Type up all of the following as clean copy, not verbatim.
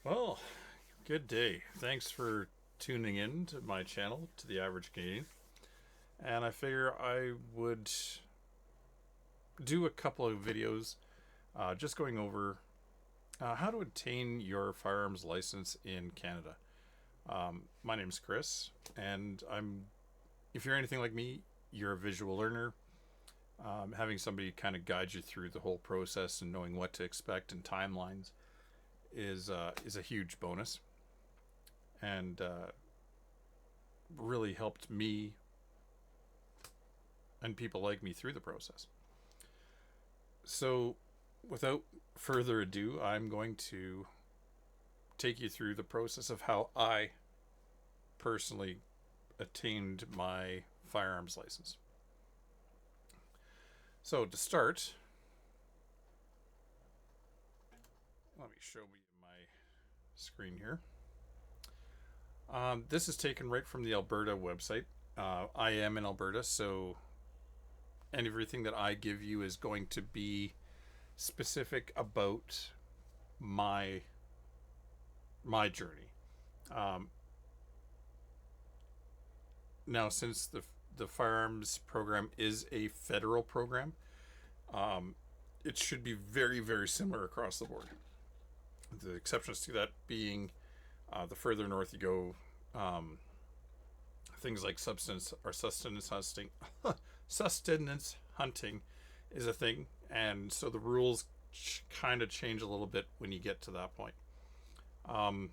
Well, good day. Thanks for tuning in to my channel, to the Average Canadian. And I figure I would do a couple of videos just going over how to obtain your firearms license in Canada. My name's Chris, and if you're anything like me, you're a visual learner. Having somebody kind of guide you through the whole process and knowing what to expect and timelines is a huge bonus, and really helped me and people like me through the process. So, without further ado, I'm going to take you through the process of how I personally attained my firearms license. So, to start, let me show you my screen here. This is taken right from the Alberta website. I am in Alberta, so everything that I give you is going to be specific about my journey. Um, Now, since the firearms program is a federal program, it should be very, very similar across the board. The exceptions to that being the further north you go, things like sustenance hunting, sustenance hunting is a thing, and so the rules kind of change a little bit when you get to that point. Um,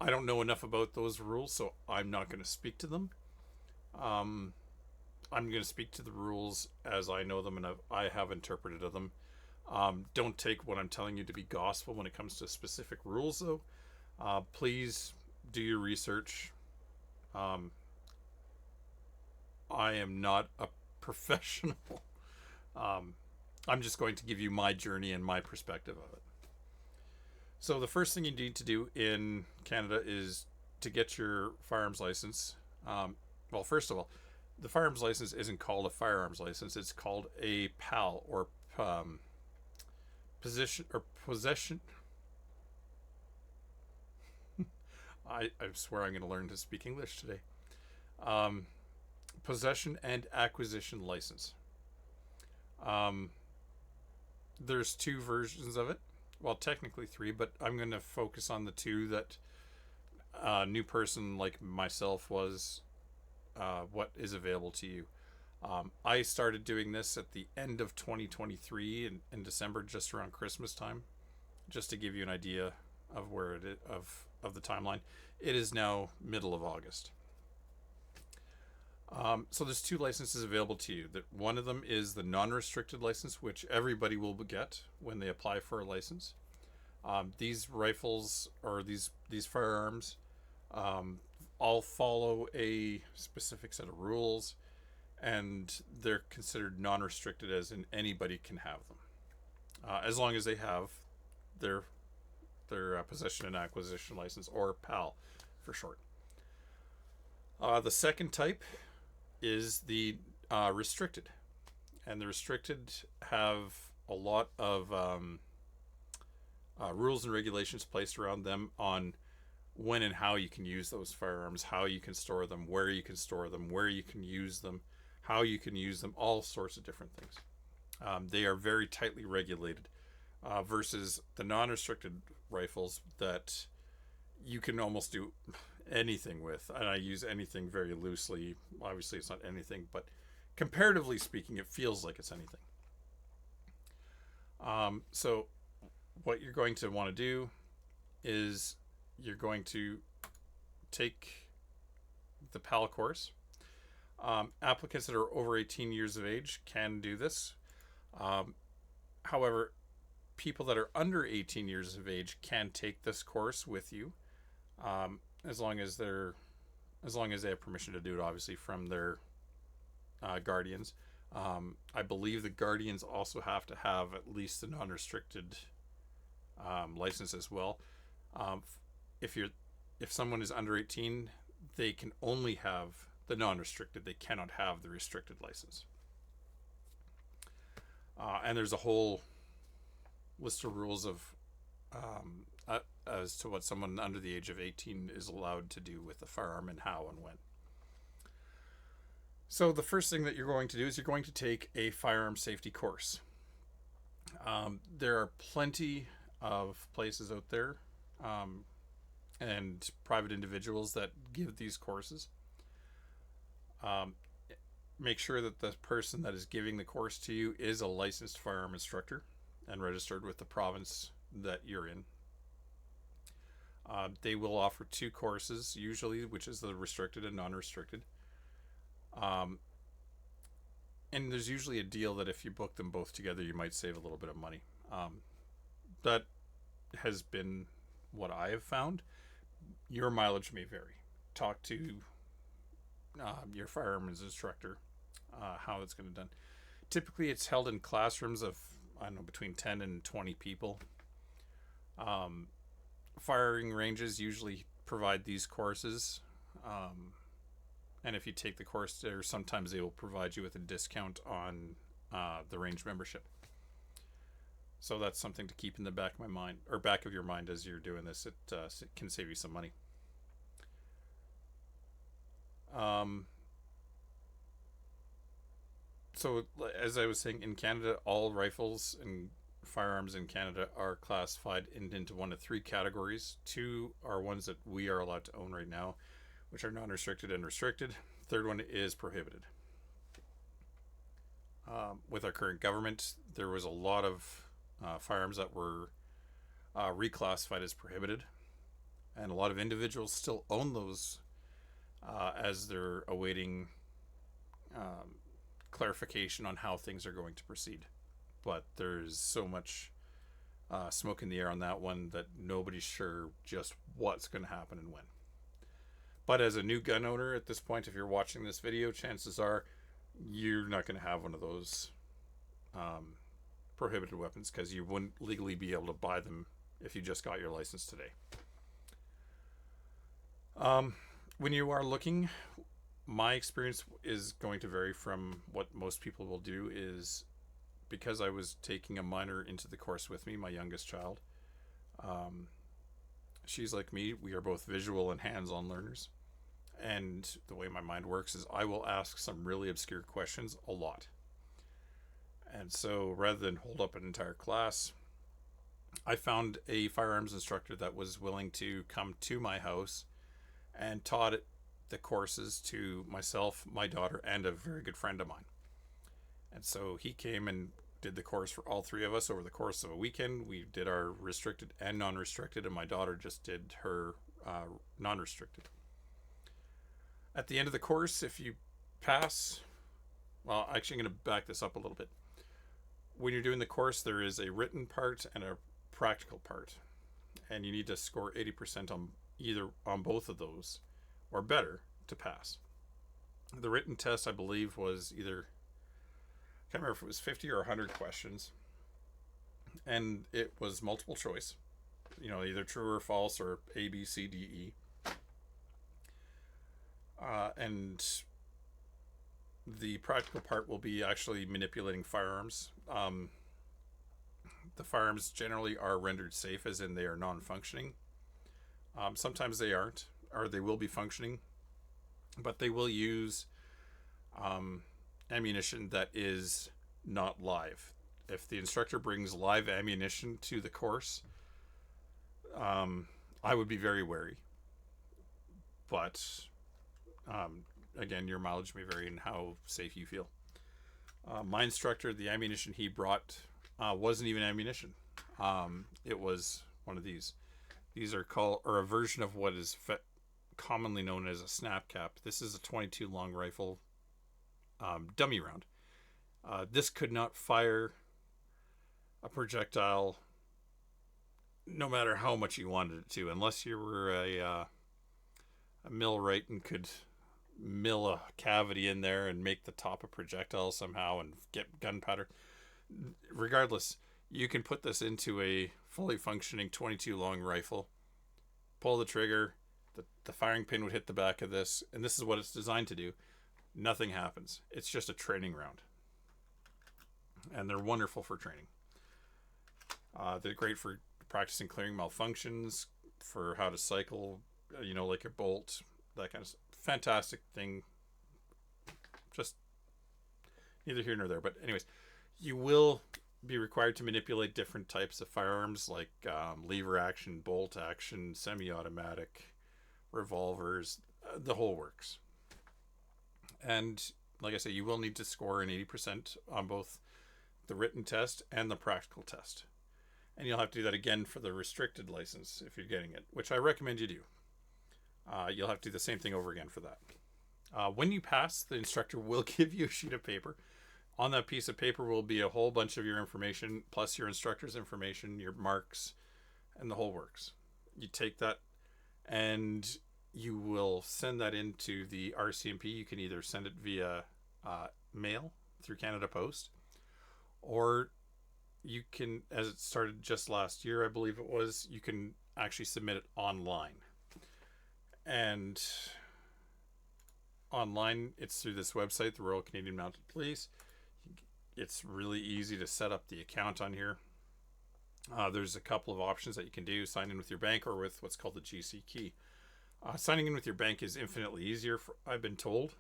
I don't know enough about those rules, so I'm not going to speak to them. Um, I'm going to speak to the rules as I know them and I have interpreted them. Don't take what I'm telling you to be gospel when it comes to specific rules, though. Please do your research. Um, I am not a professional. Um, I'm just going to give you my journey and my perspective of it. So, the first thing you need to do in Canada is to get your firearms license. Well, first of all, the firearms license isn't called a firearms license, it's called a PAL, or um, position or possession. I swear I'm going to learn to speak English today. Um, Possession and acquisition license. Um, there's two versions of it. Well, technically three, but I'm going to focus on the two that a new person like myself was what is available to you. I started doing this at the end of 2023 in December, just around Christmas time, just to give you an idea of where it is, of the timeline. It is now middle of August. So there's two licenses available to you. That one of them is the non-restricted license, which everybody will get when they apply for a license. These rifles or these firearms all follow a specific set of rules, and they're considered non-restricted, as in anybody can have them, as long as they have their possession and acquisition license, or PAL for short. The second type is the restricted, and the restricted have a lot of rules and regulations placed around them on when and how you can use those firearms, how you can store them, where you can store them, where you can use them, how you can use them, all sorts of different things. They are very tightly regulated versus the non-restricted rifles that you can almost do anything with. And I use anything very loosely. Obviously, it's not anything, but comparatively speaking, it feels like it's anything. So what you're going to want to do is you're going to take the PAL course. Applicants that are over 18 years of age can do this. However, people that are under 18 years of age can take this course with you, as long as they have permission to do it, obviously from their guardians. I believe the guardians also have to have at least the non-restricted license as well. If someone is under 18, they can only have the non-restricted. They cannot have the restricted license. And there's a whole list of rules of as to what someone under the age of 18 is allowed to do with a firearm and how and when. So the first thing that you're going to do is you're going to take a firearm safety course. There are plenty of places out there and private individuals that give these courses. Make sure that the person that is giving the course to you is a licensed firearm instructor and registered with the province that you're in. They will offer 2 courses usually, which is the restricted and non-restricted. And there's usually a deal that if you book them both together, you might save a little bit of money. That has been what I have found. Your mileage may vary. Talk to your firearms instructor how it's going to be done. Typically, it's held in classrooms of, I don't know, between 10 and 20 people. Firing ranges usually provide these courses. And if you take the course there, sometimes they will provide you with a discount on the range membership. So that's something to keep in the back of my mind, or back of your mind as you're doing this. It can save you some money. So as I was saying, in Canada, all rifles and firearms in Canada are classified into one of 3 categories. 2 are ones that we are allowed to own right now, which are non-restricted and restricted. Third one is prohibited. With our current government, there was a lot of firearms that were reclassified as prohibited, and a lot of individuals still own those as they're awaiting clarification on how things are going to proceed. But there's so much smoke in the air on that one that nobody's sure just what's going to happen and when. But as a new gun owner at this point, if you're watching this video, chances are you're not going to have one of those prohibited weapons, because you wouldn't legally be able to buy them if you just got your license today. When you are looking, my experience is going to vary from what most people will do. Is because I was taking a minor into the course with me, my youngest child. She's like me. We are both visual and hands-on learners. And the way my mind works is I will ask some really obscure questions a lot. And so rather than hold up an entire class, I found a firearms instructor that was willing to come to my house and taught the courses to myself, my daughter, and a very good friend of mine. And so he came and did the course for all 3 of us over the course of a weekend. We did our restricted and non-restricted, and my daughter just did her non-restricted. At the end of the course, if you pass, well, actually I'm going to back this up a little bit. When you're doing the course, there is a written part and a practical part, and you need to score 80% on both of those or better to pass. The written test, I believe, was either, I can't remember if it was 50 or 100 questions, and it was multiple choice, either true or false or A, B, C, D, E. And the practical part will be actually manipulating firearms. The firearms generally are rendered safe, as in they are non-functioning. Sometimes they aren't, or they will be functioning, but they will use ammunition that is not live. If the instructor brings live ammunition to the course, I would be very wary. But again, your mileage may vary in how safe you feel. My instructor, the ammunition he brought wasn't even ammunition. It was one of these. These are a version of what is commonly known as a snap cap. This is a 22 long rifle dummy round. This could not fire a projectile no matter how much you wanted it to, unless you were a millwright and could mill a cavity in there and make the top a projectile somehow and get gunpowder. Regardless, you can put this into a fully functioning 22 long rifle, pull the trigger, the firing pin would hit the back of this, and this is what it's designed to do. Nothing happens. It's just a training round. And they're wonderful for training. They're great for practicing clearing malfunctions for how to cycle, like a bolt, that kind of fantastic thing. Just neither here nor there. But anyways, you will be required to manipulate different types of firearms like lever action, bolt action, semi-automatic, revolvers, the whole works. And like I say, you will need to score an 80% on both the written test and the practical test. And you'll have to do that again for the restricted license if you're getting it, which I recommend you do. You'll have to do the same thing over again for that. When you pass, the instructor will give you a sheet of paper. On that piece of paper will be a whole bunch of your information, plus your instructor's information, your marks, and the whole works. You take that and you will send that into the RCMP. You can either send it via mail through Canada Post, or you can, as it started just last year, I believe it was, you can actually submit it online. And online, it's through this website, the Royal Canadian Mounted Police. It's really easy to set up the account on here. There's a couple of options that you can do. Sign in with your bank or with what's called the GC key. Signing in with your bank is infinitely easier, I've been told.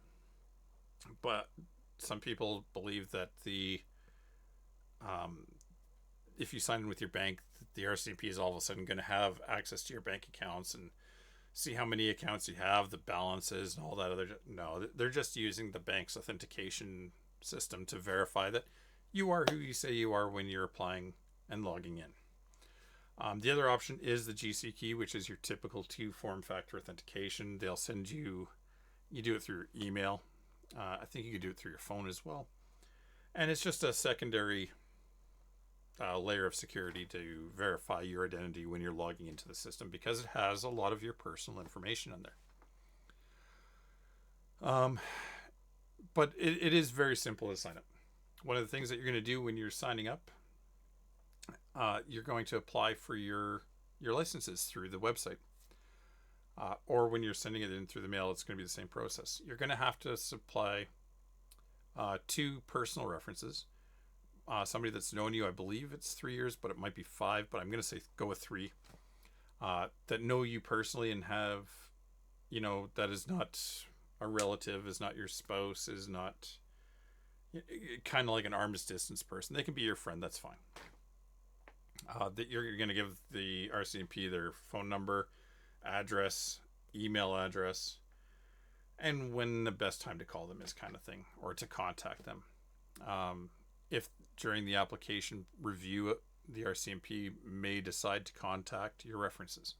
But some people believe that if you sign in with your bank, the RCMP is all of a sudden going to have access to your bank accounts and see how many accounts you have, the balances, and all that other. No, they're just using the bank's authentication system to verify that you are who you say you are when you're applying and logging in. The other option is the GC key, which is your typical two-form factor authentication. They'll send you do it through your email. I think you could do it through your phone as well. And it's just a secondary layer of security to verify your identity when you're logging into the system, because it has a lot of your personal information in there. But it is very simple to sign up. One of the things that you're going to do when you're signing up, you're going to apply for your licenses through the website. Or when you're sending it in through the mail, it's going to be the same process. You're going to have to supply 2 personal references. Somebody that's known you, I believe it's 3 years, but it might be 5, but I'm going to say go with 3. That know you personally and have, that is not a relative, is not your spouse, is not kind of like an arm's distance person. They can be your friend, that's fine. That you're going to give the RCMP their phone number, address, email address, and when the best time to call them is, kind of thing, or to contact them. If during the application review, the RCMP may decide to contact your references.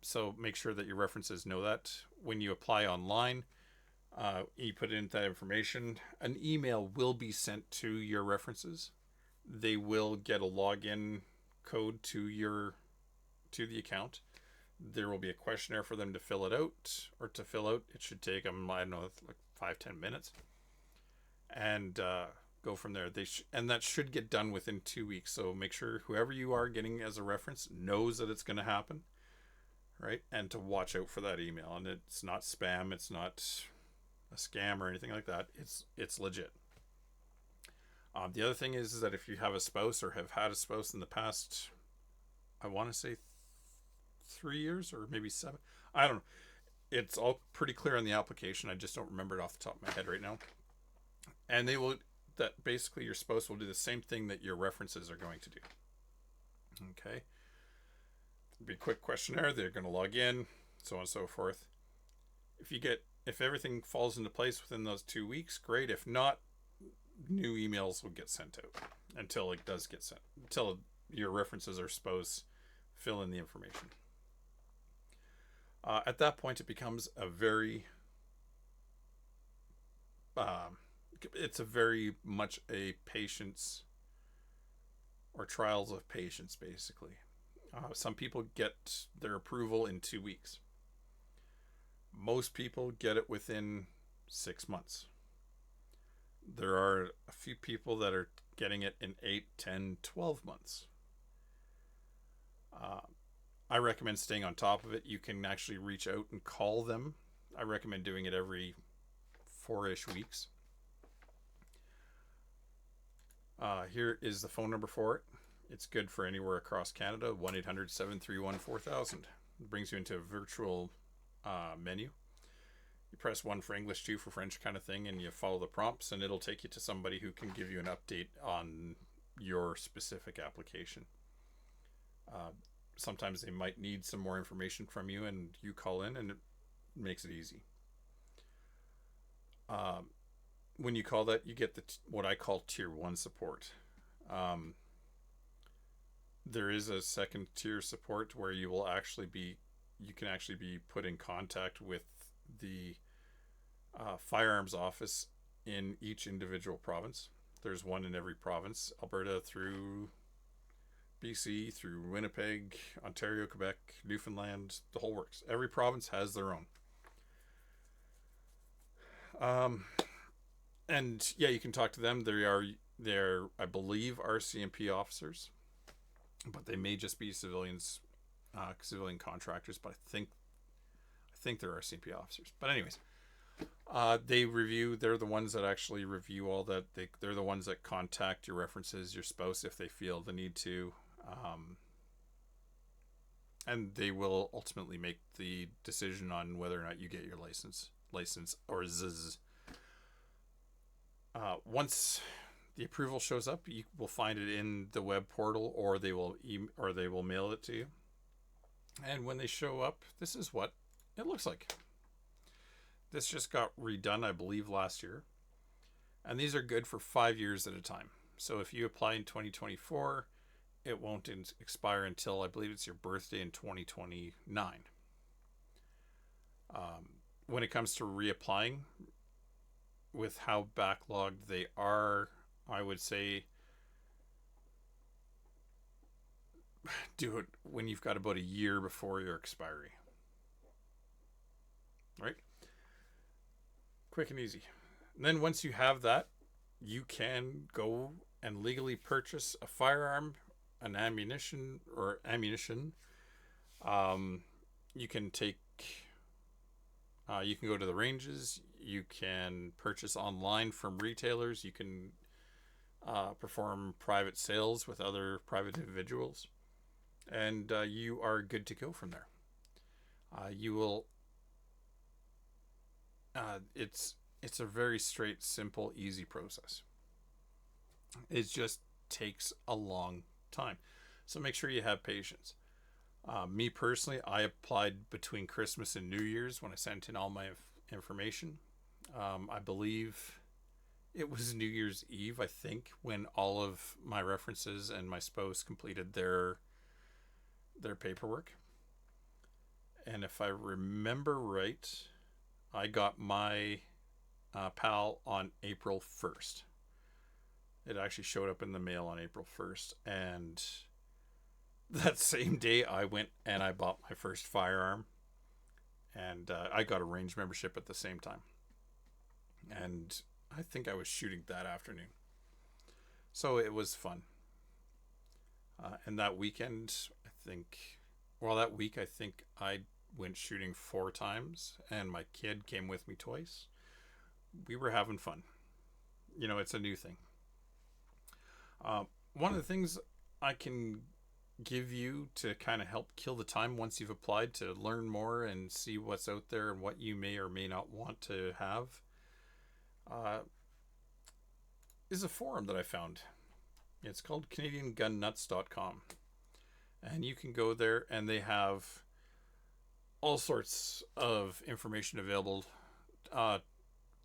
So make sure that your references know that. When you apply online, you put in that information. An email will be sent to your references. They will get a login code to the account. There will be a questionnaire for them to fill it out, or to fill out. It should take them, I don't know, like 5-10 minutes. And go from there. And that should get done within 2 weeks. So make sure whoever you are getting as a reference knows that it's going to happen, right? And to watch out for that email. And it's not spam. It's not a scam or anything like that. It's legit. The other thing is that if you have a spouse or have had a spouse in the past, I want to say 3 years or maybe 7. I don't know. It's all pretty clear on the application. I just don't remember it off the top of my head right now. And that basically your spouse will do the same thing that your references are going to do. Okay. It'll be a quick questionnaire. They're going to log in, so on and so forth. If everything falls into place within those 2 weeks, great. If not, new emails will get sent out until it does get sent, until your references or spouse fill in the information. At that point, it becomes it's a very much a patience or trials of patience, basically. Some people get their approval in 2 weeks. Most people get it within 6 months. There are a few people that are getting it in 8, 10, 12 months. I recommend staying on top of it. You can actually reach out and call them. I recommend doing it every 4-ish weeks. Here is the phone number for it. It's good for anywhere across Canada. 1-800-731-4000. It brings you into a virtual menu. You press 1 for English, 2 for French kind of thing, and you follow the prompts, and it'll take you to somebody who can give you an update on your specific application. Sometimes they might need some more information from you, and you call in, and it makes it easy. When you call that, you get what I call tier 1 support. There is a second tier support where you can actually be put in contact with the firearms office in each individual province. There's one in every province: Alberta through BC, through Winnipeg, Ontario, Quebec, Newfoundland, the whole works. Every province has their own. And yeah, you can talk to them. They're I believe RCMP officers, but they may just be civilian contractors. But I think they're RCMP officers. But anyways, they're the ones that actually review all that. They're the ones that contact your references, your spouse, if they feel the need to. And they will ultimately make the decision on whether or not you get your license or ZZ. Once the approval shows up, you will find it in the web portal, or they will mail it to you. And when they show up, this is what it looks like. This just got redone, I believe, last year. And these are good for 5 years at a time. So if you apply in 2024, it won't expire until, I believe it's your birthday in 2029. When it comes to reapplying, with how backlogged they are, I would say do it when you've got about a year before your expiry. Right? Quick and easy. And then once you have that, you can go and legally purchase a firearm, an ammunition. You can you can go to the ranges. You can purchase online from retailers. You can perform private sales with other private individuals, and you are good to go from there. You will. It's a very straight, simple, easy process. It just takes a long time, so make sure you have patience. Me personally, I applied between Christmas and New Year's when I sent in all my information. I believe it was New Year's Eve, I think, when all of my references and my spouse completed their paperwork. And if I remember right, I got my PAL on April 1st. It actually showed up in the mail on April 1st. And that same day, I went and I bought my first firearm. And I got a range membership at the same time. And I think I was shooting that afternoon. So it was fun. And that weekend, that week, I think I went shooting 4 times. And my kid came with me twice. We were having fun. It's a new thing. One of the things I can give you to kind of help kill the time once you've applied, to learn more and see what's out there and what you may or may not want to have, is a forum that I found. It's called CanadianGunNuts.com, and you can go there and they have all sorts of information available.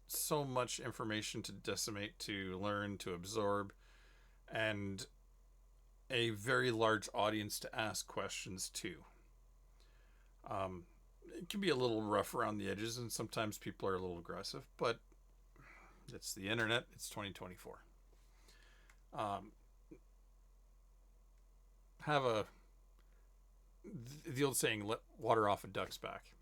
So much information to decimate, to learn, to absorb, and a very large audience to ask questions to. It can be a little rough around the edges, and sometimes people are a little aggressive, but it's the internet. It's 2024. The old saying, let water off a duck's back.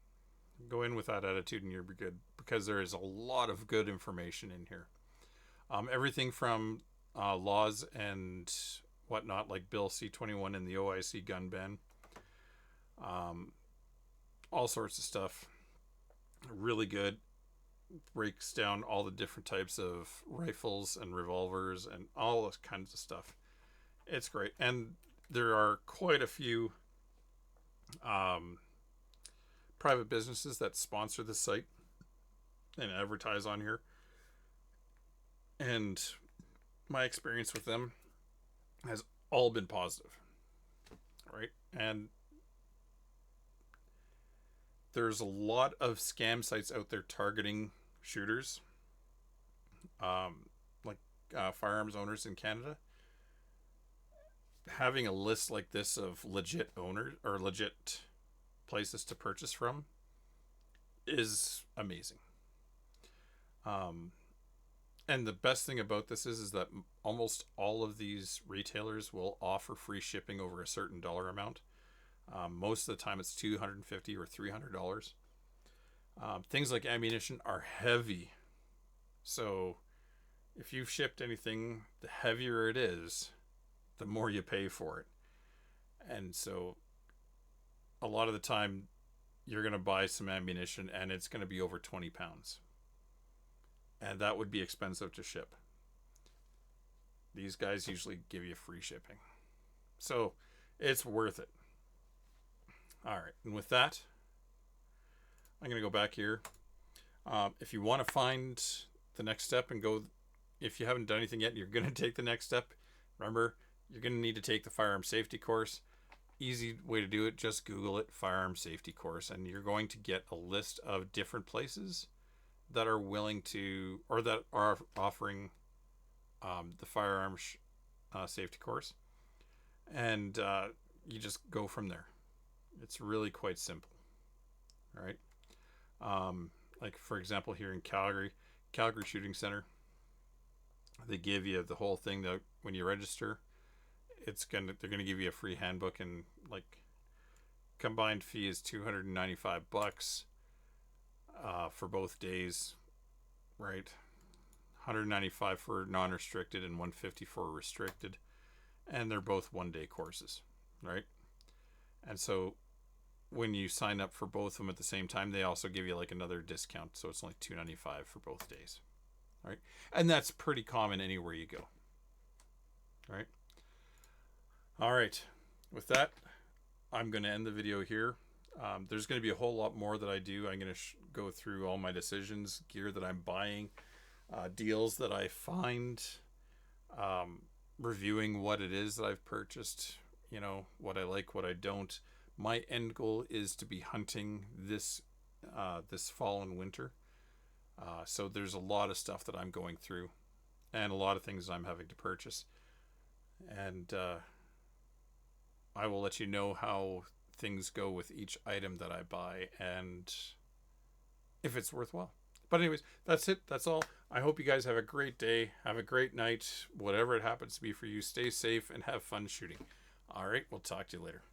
Go in with that attitude and you'll be good, because there is a lot of good information in here. Everything from laws and whatnot, like Bill C-21 and the OIC gun ban. All sorts of stuff. Really good. Breaks down all the different types of rifles and revolvers and all those kinds of stuff. It's great. And there are quite a few um, private businesses that sponsor the site and advertise on here. And my experience with them has all been positive, right? And there's a lot of scam sites out there targeting shooters, like firearms owners in Canada. Having a list like this of legit owners or legit places to purchase from is amazing. Um, and the best thing about this is that almost all of these retailers will offer free shipping over a certain dollar amount. Most of the time, it's $250 or $300. Things like ammunition are heavy, so if you've shipped anything, the heavier it is, the more you pay for it. And so, a lot of the time, you're going to buy some ammunition, and it's going to be over 20 pounds, and that would be expensive to ship. These guys usually give you free shipping, so it's worth it. All right, and with that, I'm going to go back here. If you want to find the next step and go, if you haven't done anything yet, you're going to take the next step. Remember, you're going to need to take the firearm safety course. Easy way to do it, just Google it, firearm safety course, and you're going to get a list of different places that are willing to, or that are offering the firearm safety course. And you just go from there. It's really quite simple, right? Like for example, here in Calgary Shooting Center, they give you the whole thing that when you register, they're gonna give you a free handbook, and like combined fee is $295 for both days, right? $195 for non-restricted and $150 for restricted, and they're both 1-day courses, right? And so when you sign up for both of them at the same time, they also give you like another discount, so it's only $295 for both days, right? And that's pretty common anywhere you go, right? All right, with that, I'm going to end the video here. There's going to be a whole lot more that I do. I'm going to go through all my decisions, gear that I'm buying, deals that I find, reviewing what it is that I've purchased, what I like, what I don't. My end goal is to be hunting this fall and winter. So there's a lot of stuff that I'm going through, and a lot of things I'm having to purchase. And I will let you know how things go with each item that I buy and if it's worthwhile. But anyways, that's it. That's all. I hope you guys have a great day. Have a great night. Whatever it happens to be for you, stay safe and have fun shooting. All right, we'll talk to you later.